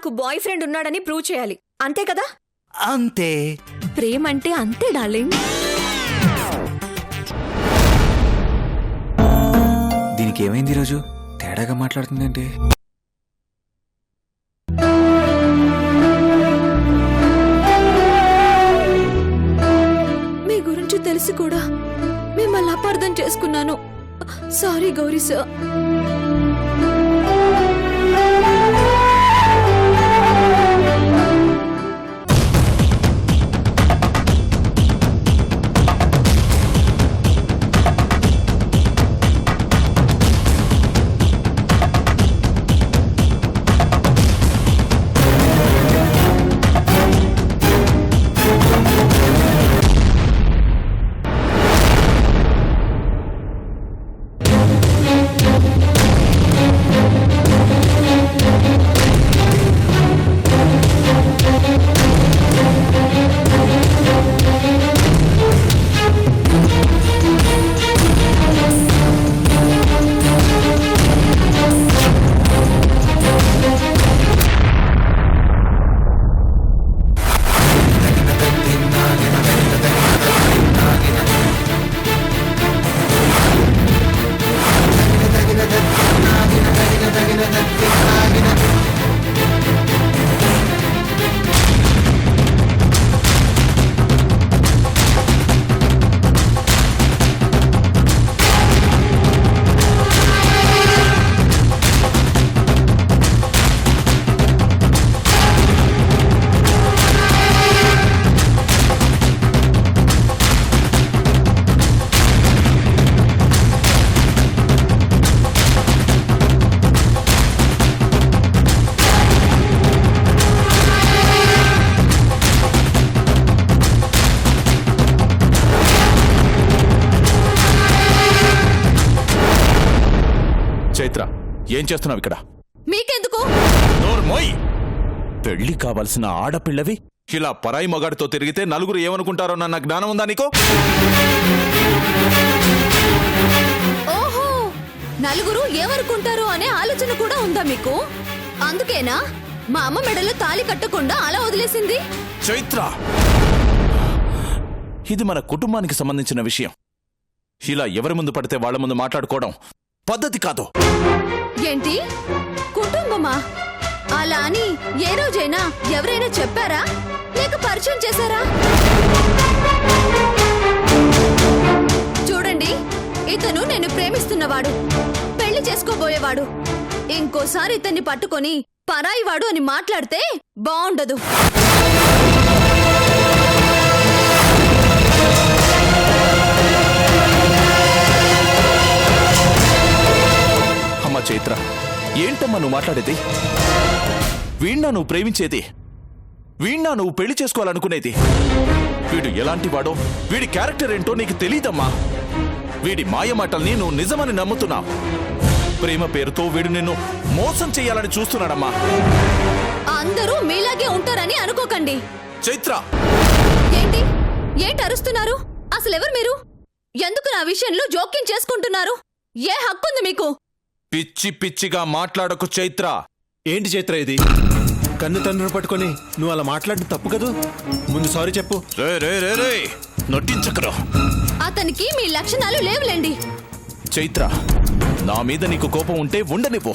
నాకు boy friend ఉన్నాడని prove చేయాలి, అంతే కదా? అంతే. ప్రేమ అంటే అంతే డార్లింగ్. దీనికి ఏమైంది ఈరోజు? తేడాగా మాట్లాడుతుందంటే. మీ గురించి తెలిసి కూడా మిమ్మల్ని అపార్థం చేసుకున్నాను. Sorry Gauri sir. చైత్ర, ఏం చేస్తున్నావు ఇక్కడ? మీకెందుకు? నోర్మోయ్! పెళ్లి కావాల్సిన ఆడపిల్లవి ఇలా పరాయి మగాడితో తిరిగితే నలుగురు ఏమనుకుంటారో నన్న జ్ఞానం ఉందా నీకు? ఓహో, నలుగురు ఏమనుకుంటారు అనే ఆలోచన కూడా ఉందా మీకు? అందుకేనా మా అమ్మ మెడలో తాళి కట్టకుండా అలా వదిలేసింది? చైత్ర, ఇది మన కుటుంబానికి సంబంధించిన విషయం. ఇలా ఎవరి ముందు పడితే వాళ్ల ముందు మాట్లాడుకోవడం పద్ధతి కాదు. ఏంటి కుటుంబమా? అలా అని ఏ రోజైనా ఎవరైనా చెప్పారా, లేక పరిచయం చేశారా? చూడండి, ఇతను నేను ప్రేమిస్తున్నవాడు, పెళ్లి చేసుకోబోయేవాడు. ఇంకోసారి ఇతన్ని పట్టుకొని పరాయివాడు అని మాట్లాడితే బాగుండదు. అమ్మా చైత్ర, ఏంటమ్మా నువ్వు మాట్లాడేది? వీణ్ణా నువ్వు ప్రేమించేది? వీణ్ణా నువ్వు పెళ్లి చేసుకోవాలనుకునేది? వీడు ఎలాంటి వాడో, వీడి క్యారెక్టర్ ఏంటో నీకు తెలీదమ్మా. వీడి మాయమాటల్ని నువ్వు నిజమని నమ్ముతున్నావు. ప్రేమ పేరుతో వీడు నిన్ను మోసం చెయ్యాలని చూస్తున్నాడమ్మా. అందరూ మీలాగే ఉంటారని అనుకోకండి. చైత్ర, ఏంటి ఏంటి అరుస్తున్నారు? అసలెవరు మీరు? ఎందుకు నా విషయంలో జోక్యం చేసుకుంటున్నారు? ఏ హక్కుంది మీకు? పిచ్చి పిచ్చిగా మాట్లాడకు చైత్ర. ఏంటి చైత్ర ఇది? కన్ను తండ్రిని పట్టుకొని నువ్వు అలా మాట్లాడడం తప్పు కదూ. ముందు సారీ చెప్పు. రే రే రే రే, నొట్టించకరా. అతనికి మీ లక్షణాలు లేవులేండి. చైత్ర, నా మీద నీకు కోపం ఉంటే ఉండనివ్వు,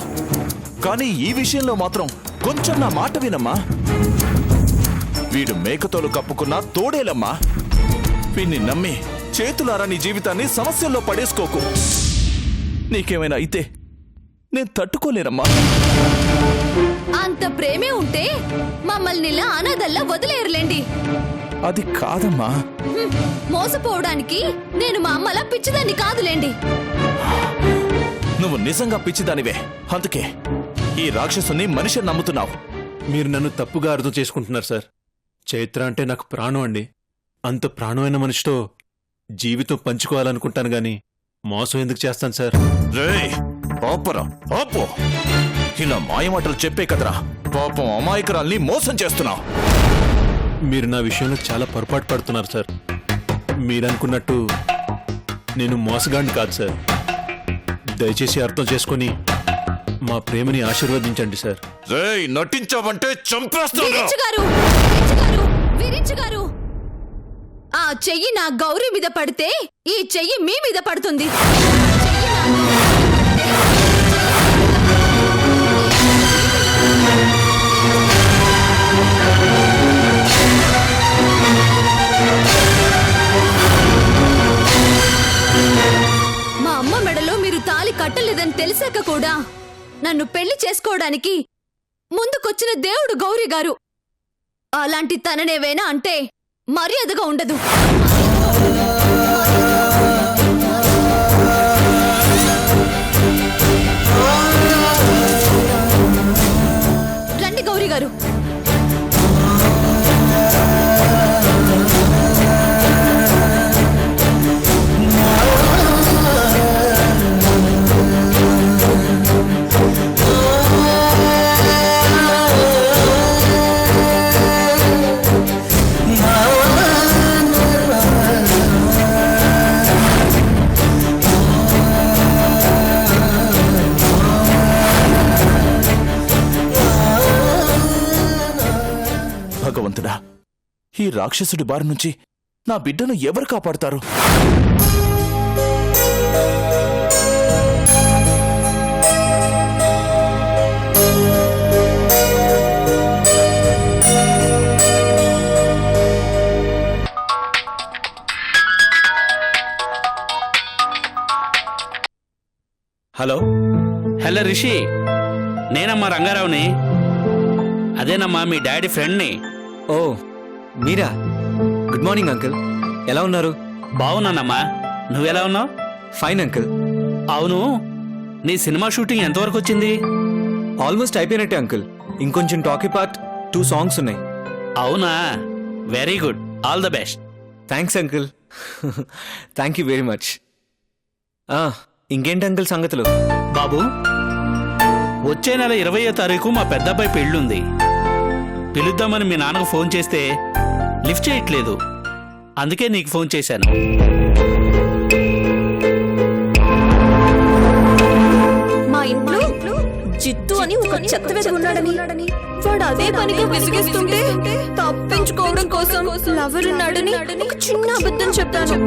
కానీ ఈ విషయంలో మాత్రం కొంచెం నా మాట వినమ్మా. వీడు మేకతోలు కప్పుకున్నా తోడేలమ్మా. వీణ్ణి నమ్మి చేతులారా నీ జీవితాన్ని సమస్యల్లో పడేసుకోకు. నీకేమైనా అయితే నేను తట్టుకోలేనమ్మా. అంత ప్రేమే ఉంటే మమ్మల్ని ఇలా అనాథల్లా వదిలేరులేండి. అది కాదమ్మా. మోసపోవడానికి నేను మా అమ్మలా పిచ్చిదాన్ని కాదులేండి. నువ్వు నిజంగా పిచ్చిదానివే, అందుకే ఈ రాక్షసుని మనిషి నమ్ముతున్నావు. మీరు నన్ను తప్పుగా అర్థం చేసుకుంటున్నారు సార్. చైత్ర అంటే నాకు ప్రాణం అండి. అంత ప్రాణమైన మనిషితో జీవితం పంచుకోవాలనుకుంటాను గాని మోసం ఎందుకు చేస్తాను సార్? రేయ్, ఆపరా, ఆపో. ఇలా మాయమాటలు చెప్పే కదరా పాపం అమాయకురాల్ని మోసం చేస్తున్నావు. మీరు నా విషయంలో చాలా పొరపాటు పడుతున్నారు సార్. మీరనుకున్నట్టు నేను మోసగాడిని కాదు సార్. దయచేసి అర్థం చేసుకొని మా ప్రేమని ఆశీర్వదించండి సార్. రేయ్, నటించావంటే చంపేస్తాను. విరించి గారు, విరించి గారు, విరించి గారు, ఆ చెయ్యి నా గౌరీ మీద పడితే ఈ చెయ్యి మీ మీద పడుతుంది. చెయ్యి నా గౌరీ మీద పడితే మా అమ్మ మెడలో మీరు తాళి కట్టలేదని తెలిసాక కూడా నన్ను పెళ్లి చేసుకోవడానికి ముందుకొచ్చిన దేవుడు గౌరీ గారు. అలాంటి తననేవేనా అంటే మర్యాదగా ఉండదు. రండి గౌరీ గారు. భగవంతుడా, ఈ రాక్షసుడి బారి నుంచి నా బిడ్డను ఎవరు కాపాడుతారు? హలో హలో రిషి, నేనమ్మా రంగారావుని. అదేనమ్మా మీ డాడీ ఫ్రెండ్ని. ఓ మీరా? Good morning uncle. ఎలా ఉన్నారు? బావున్నానమ్మా, నువ్వెలా ఉన్నావు? Fine uncle. అవును, నీ సినిమా షూటింగ్ ఎంతవరకు వచ్చింది? ఆల్మోస్ట్ అయిపోయినట్టే అంకుల్. ఇంకొంచెం టాకీ పార్ట్ 2 సాంగ్స్ ఉన్నాయి. అవునా, very good, all the best. Thanks uncle. Thank you very much. ఇంకేంటి అంకుల్ సంగతులు? బాబు, వచ్చే నెల 20వ తారీఖు మా పెద్దబ్బాయి పెళ్ళుంది. పిలుద్దామని మీ నాన్నకు ఫోన్ చేస్తే లిఫ్ట్ చేయట్లేదు. అందుకే నీకు ఫోన్ చేశాను. మా ఇంట్లో జిత్తు అని ఒక చెత్త వెధవ ఉన్నాడని వాడు అదే పనిగా విసిగిస్తుంటే తప్పించుకోవడం కోసం లవర్ ఉన్నాడని ఒక చిన్న అబద్ధం చెప్పాను.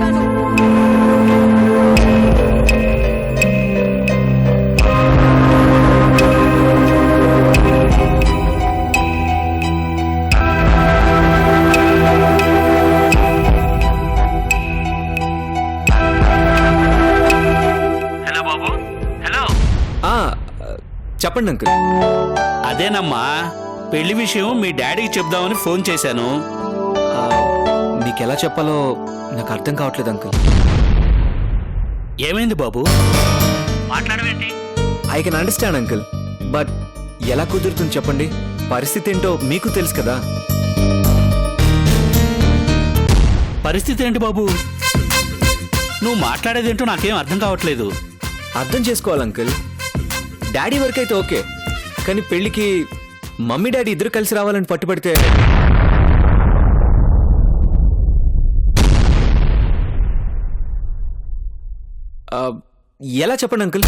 హలో బాబు. హలో. చెప్పండి అంకుల్. అదేనమ్మా, పెళ్లి విషయం మీ డాడీకి చెప్దామని ఫోన్ చేశాను. మీకు ఎలా చెప్పాలో నాకు అర్థం కావట్లేదు అంకుల్. ఏమైంది బాబు? మాట్లాడవేంటి? I can understand uncle, but ఎలా కుదురుతుంది చెప్పండి? పరిస్థితి ఏంటో మీకు తెలుసు కదా. పరిస్థితి ఏంటి బాబు? నువ్వు మాట్లాడేదేంటో నాకేం అర్థం కావట్లేదు. అర్థం చేసుకోవాలి అంకుల్. డాడీ వరకైతే ఓకే, కానీ పెళ్లికి మమ్మీ డాడీ ఇద్దరు కలిసి రావాలని పట్టుబడితే ఎలా చెప్పండి అంకుల్?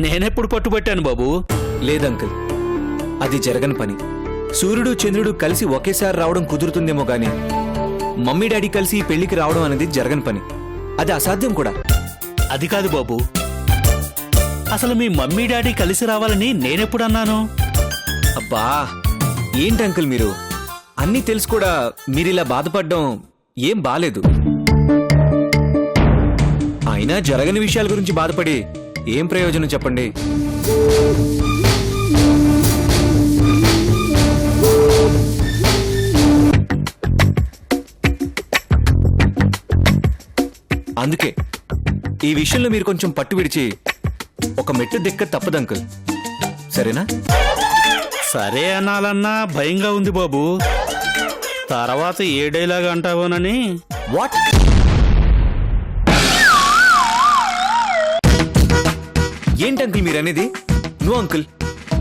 నేనెప్పుడు పట్టుబట్టాను బాబు? లేదంకుల్, అది జరగని పని. సూర్యుడు చంద్రుడు కలిసి ఒకేసారి రావడం కుదురుతుందేమో గాని మమ్మీ డాడీ కలిసి ఈ పెళ్లికి రావడం అనేది జరగని పని. అది అసాధ్యం కూడా. అది కాదు బాబు, అసలు మీ మమ్మీ డాడీ కలిసి రావాలని నేనెప్పుడు అన్నాను? అబ్బా, ఏంటి అంకుల్ మీరు? అన్నీ తెలుసు కూడా మీరిలా బాధపడడం ఏం బాలేదు. అయినా జరగని విషయాల గురించి బాధపడి ఏం ప్రయోజనం చెప్పండి? అందుకే ఈ విషయంలో మీరు కొంచెం పట్టు విడిచి ఒక మెట్టు దిక్క తప్పదు అంకుల్. సరేనా? సరే అనాలన్నా భయంగా ఉంది బాబు. తర్వాత ఏ డైలాగ్ అంటావోనని. వాట్? ఏంటి అంకుల్ మీరు అనేది? నో అంకుల్,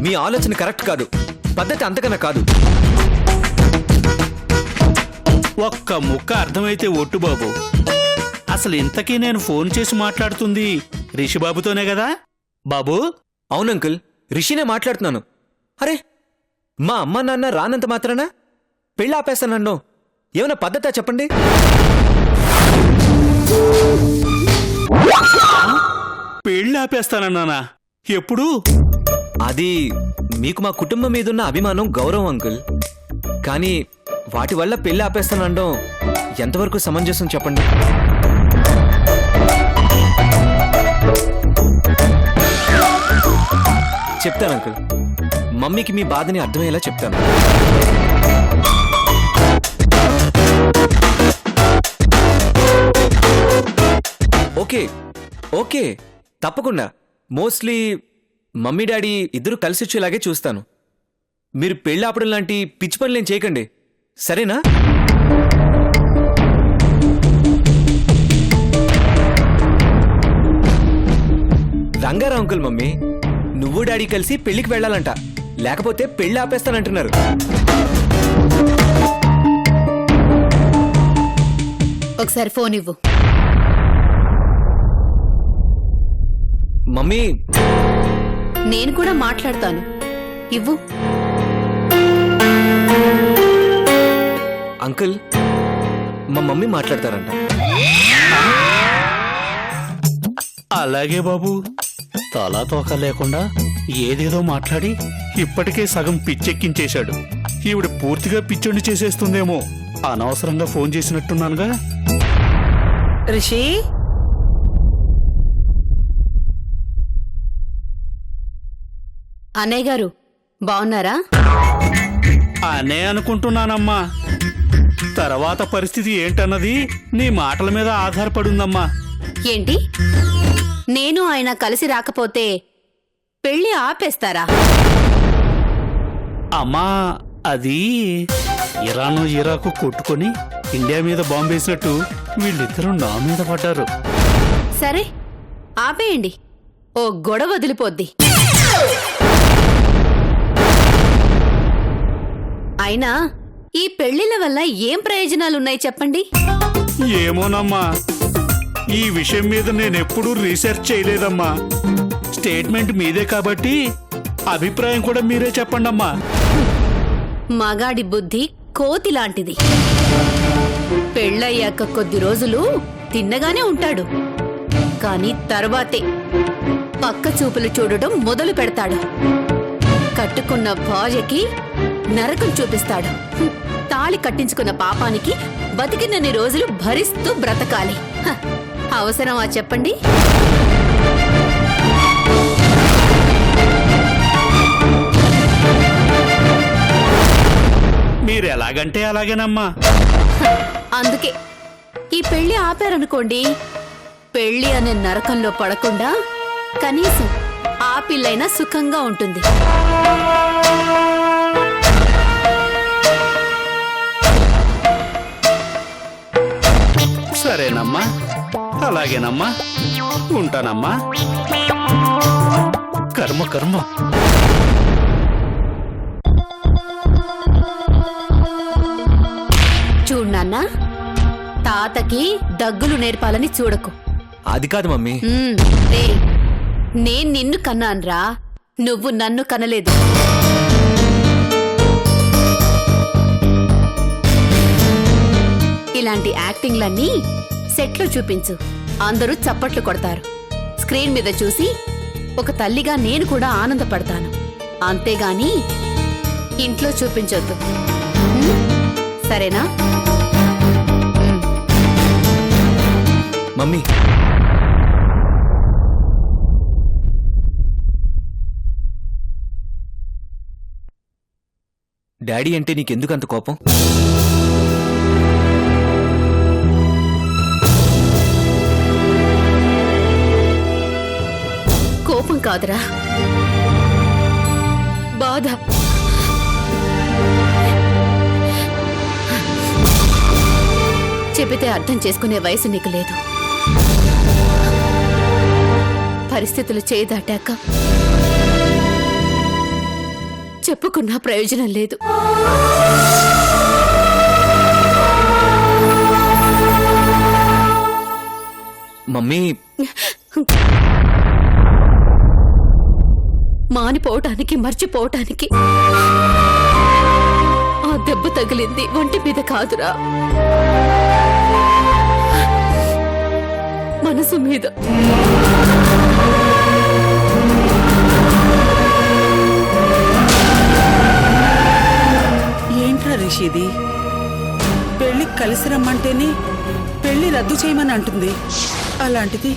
మీ ఆలోచన కరెక్ట్ కాదు. పద్ధతి అంతకన్నా కాదు. ఒక్క ముక్క అర్థమైతే ఒట్టు బాబు. అసలు ఇంతకీ నేను ఫోన్ చేసి మాట్లాడుతుంది రిషిబాబుతోనే కదా? బాబూ అవును అంకుల్, రిషినే మాట్లాడుతున్నాను. అరే, మా అమ్మ నాన్న రానంత మాత్రానా పెళ్ళి ఆపేస్తానన్ను ఏమైనా పద్ధతా చెప్పండి? పెళ్ళి ఆపేస్తానన్నానా? ఎప్పుడు? అది మీకు మా కుటుంబం మీదున్న అభిమానం, గౌరవం అంకుల్. కానీ వాటి వల్ల పెళ్ళి ఆపేస్తానడం ఎంతవరకు సమంజసం చెప్పండి? చెప్తాను అంకుల్, మమ్మీకి మీ బాధని అర్థమయ్యేలా చెప్తాను. ఓకే ఓకే, తప్పకుండా. మోస్ట్లీ మమ్మీ డాడీ ఇద్దరు కలిసి వచ్చేలాగే చూస్తాను. మీరు పెళ్ళి ఆపడం లాంటి పిచ్చి పనులేం చేయకండి, సరేనా? రంగారావు అంకుల్ మమ్మీ, నువ్వు డాడీ కలిసి పెళ్లికి వెళ్ళాలంట, లేకపోతే పెళ్లి ఆపేస్తానంటున్నారు. ఒకసారి ఫోన్ ఇవ్వు. మమ్మీ, నేను కూడా మాట్లాడతాను, ఇవ్వు. అంకుల్, మా మమ్మీ మాట్లాడతారంట. అలాగే బాబు. తలా తోక లేకుండా ఏదేదో మాట్లాడి ఇప్పటికే సగం పిచ్చెక్కించేశాడు. ఈవిడ పూర్తిగా పిచ్చోండి చేసేస్తుందేమో. అనవసరంగా ఫోన్ చేసినట్టున్నానుగా. రిషి, అన్నయ్య గారు బాగున్నారా? అనే అనుకుంటున్నానమ్మా. తర్వాత పరిస్థితి ఏంటన్నది నీ మాటల మీద ఆధారపడుందమ్మా. ఏంటి, నేను ఆయన కలిసి రాకపోతే పెళ్లి ఆపేస్తారా? అమ్మా, అది ఇరాను ఇరాకు కొట్టుకొని ఇండియా మీద బాంబేసినట్టు వీళ్ళిద్దరూ నా మీద పడ్డారు. సరే ఆపేయండి, ఓ గొడవ వదిలిపోద్ది. అయినా ఈ పెళ్లిళ్ళ వల్ల ఏం ప్రయోజనాలున్నాయి చెప్పండి? ఏమోనమ్మా, ఈ విషయం మీద నేనెప్పుడూ రీసెర్చ్ చేయలేదమ్మా. స్టేట్మెంట్ మీదే కాబట్టి అభిప్రాయం కూడా మీరే చెప్పండమ్మా. మగాడి బుద్ధి కోతి లాంటిది. పెళ్ళయ్యాక కొద్ది రోజులు తిన్నగానే ఉంటాడు, కాని తర్వాతే పక్క చూపులు చూడడం మొదలు పెడతాడు. కట్టుకున్న భార్యకి నరకం చూపిస్తాడు. తాళి కట్టించుకున్న పాపానికి బతికినన్ని రోజులు భరిస్తూ బ్రతకాలి. హ, అవసరమా చెప్పండి? మీరు ఎలాగంటే అలాగేనమ్మా. అందుకే ఈ పెళ్లి ఆపారనుకోండి, పెళ్లి అనే నరకంలో పడకుండా కనీసం ఆ పిల్లైనా సుఖంగా ఉంటుంది. సరేనమ్మా, అలాగేనమ్మా, ఉంటానమ్మా. కర్మ కర్మ. చూడు నాన్నా, తాతకి దగ్గులు నేర్పాలని చూడకు. అది కాదు మమ్మీ. రేయ్, నేను నిన్ను కన్నాన్రా, నువ్వు నన్ను కనలేదు. ఇలాంటి యాక్టింగ్లన్నీ సెట్లో చూపించు, అందరూ చప్పట్లు కొడతారు. స్క్రీన్ మీద చూసి ఒక తల్లిగా నేను కూడా ఆనందపడతాను, అంతేగాని ఇంట్లో చూపించొద్దు. సరేనా? మమ్మీ, డాడీ అంటే నీకెందుకు అంత కోపం? కోపం కాదురా, బాధ. చెబితే అర్థం చేసుకునే వయసు నీకు లేదు. పరిస్థితులు చేదాటాక చెప్పుకున్నా ప్రయోజనం లేదు. మానిపోవటానికి మర్చిపోవటానికి. ఆ దెబ్బ తగిలింది ఒంటి మీద కాదురా, మనసు మీద. ఏంట్రా రిషిది? పెళ్లికి కలిసి రమ్మంటేనే పెళ్లి రద్దు చేయమని అంటుంది. అలాంటిది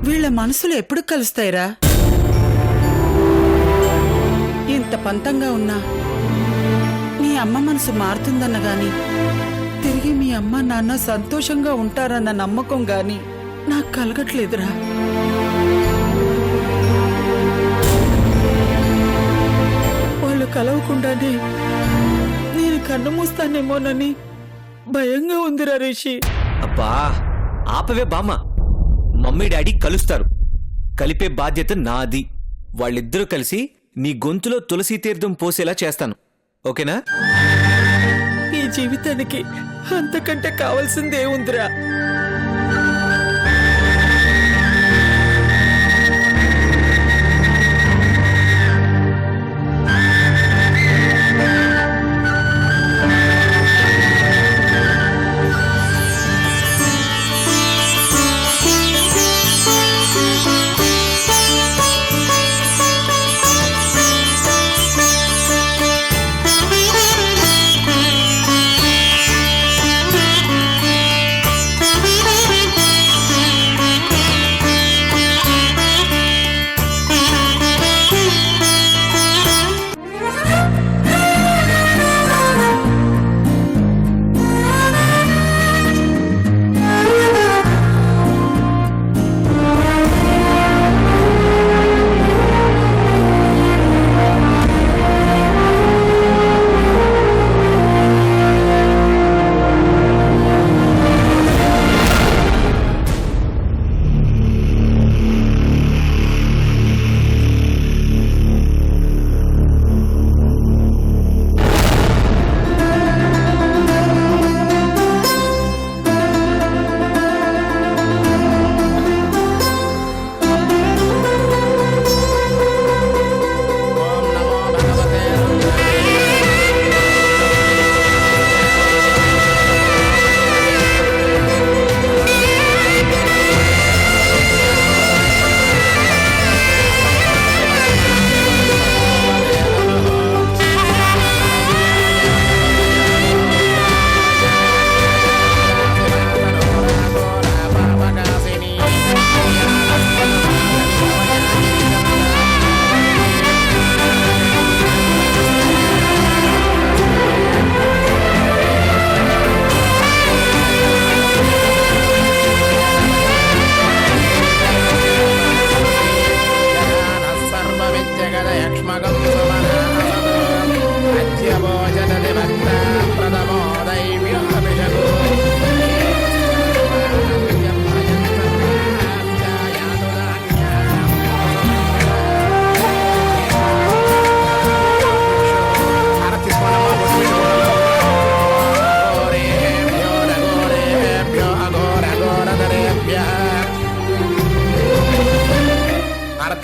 వీళ్ళ మనసులు ఎప్పుడు కలుస్తాయిరా? ఇంత పంతంగా ఉన్నా మీ అమ్మ మనసు మారుతుందన్న గాని, తిరిగి మీ అమ్మ నాన్న సంతోషంగా ఉంటారన్న నమ్మకం గాని నాకు కలగట్లేదురా. వాళ్ళు కలవకుండానే నేను కన్ను మూస్తానేమోనని భయంగా ఉందిరా రిషి. అబ్బా ఆపవే బామ్మ. మమ్మీ డాడీ కలుస్తారు. కలిపే బాధ్యత నాది. వాళ్ళిద్దరూ కలిసి నీ గొంతులో తులసి తీర్థం పోసేలా చేస్తాను. ఓకేనా? ఈ జీవితానికి అంతకంటే కావాల్సిందే ఉందిరా.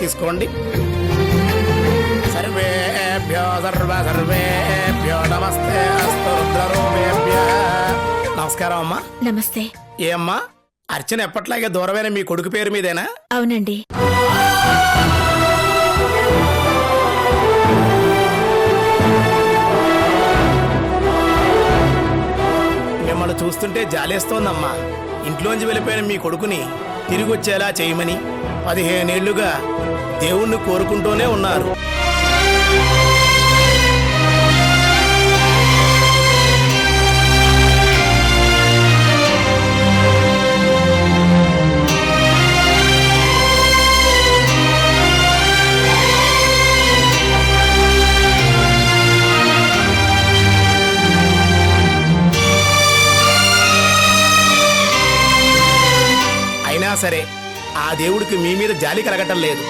తీసుకోండి. సర్వేభ్యో సర్వేభ్యో నమస్తే అస్తు రుద్రరూపేభ్యః. నమస్కారం అమ్మా. నమస్తే. ఏ అమ్మా, అర్చన ఎప్పట్లాగే దూరమైన మీ కొడుకు పేరు మీదేనా? అవునండి. మిమ్మల్ని చూస్తుంటే జాలేస్తోందమ్మా. ఇంట్లోంచి వెళ్ళిపోయిన మీ కొడుకుని తిరిగి వచ్చేలా చేయమని 15 ఏళ్లుగా దేవుణ్ణి కోరుకుంటూనే ఉన్నారు. అయినా సరే ఆ దేవుడికి మీ మీద జాలి కలగటం లేదు.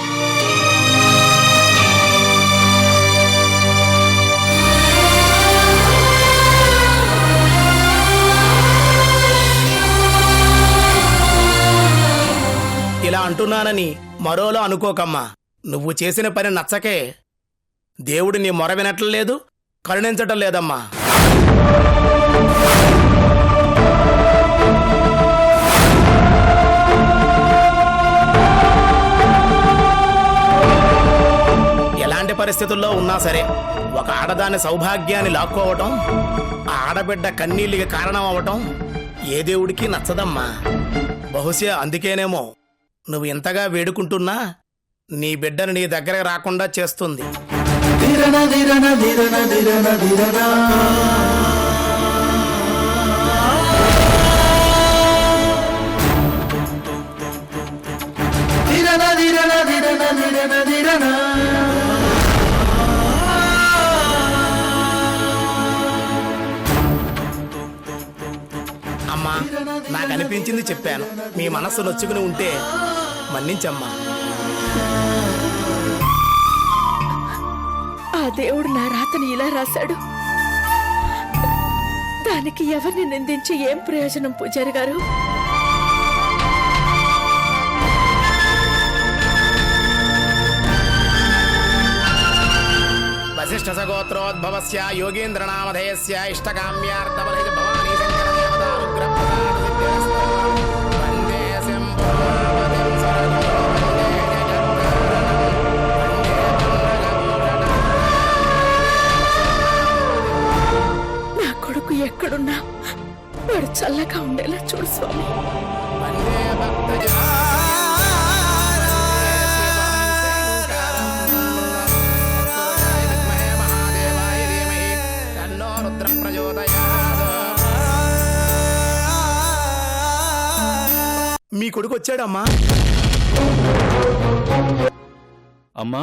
ఇలా అంటున్నానని మరోలో అనుకోకమ్మా. నువ్వు చేసిన పని నచ్చకే దేవుడు నీ మొర వినటం లేదు, కరుణించటం లేదమ్మా. ఎలాంటి పరిస్థితుల్లో ఉన్నా సరే ఒక ఆడదాని సౌభాగ్యాన్ని లాక్కోవటం, ఆ ఆడబిడ్డ కన్నీళ్ళకి కారణం అవటం ఏ దేవుడికి నచ్చదమ్మా. బహుశా అందుకేనేమో నువ్వు ఎంతగా వేడుకుంటున్నా నీ బిడ్డను నీ దగ్గరకు రాకుండా చేస్తుంది. అమ్మా, నాకు అనిపించింది చెప్పాను. మీ మనస్సు నొచ్చుకుని ఉంటే మన్నించమ్మా. ఆ దేవుడు నా రాతని ఇలా రాశాడు. దానికి ఎవరిని నిందించి ఏం ప్రయోజనం పూజారి గారు? వశిష్ఠ సగోత్రోద్భవస్య యోగేంద్రనామధేయస్య ఇష్టకామ్యార్థబలైః భవానీ శంకరదేవతానుగ్రహప్రదాన సిద్ధిరస్తు. వందే శంభోపతిం సర్వతో వందే నా కొడుకు ఎక్కడున్నా వాడు చల్లగా ఉండేలా చూడు స్వామి. వందే భక్తజనా మీ కొడుకు వచ్చాడమ్మా. అమ్మా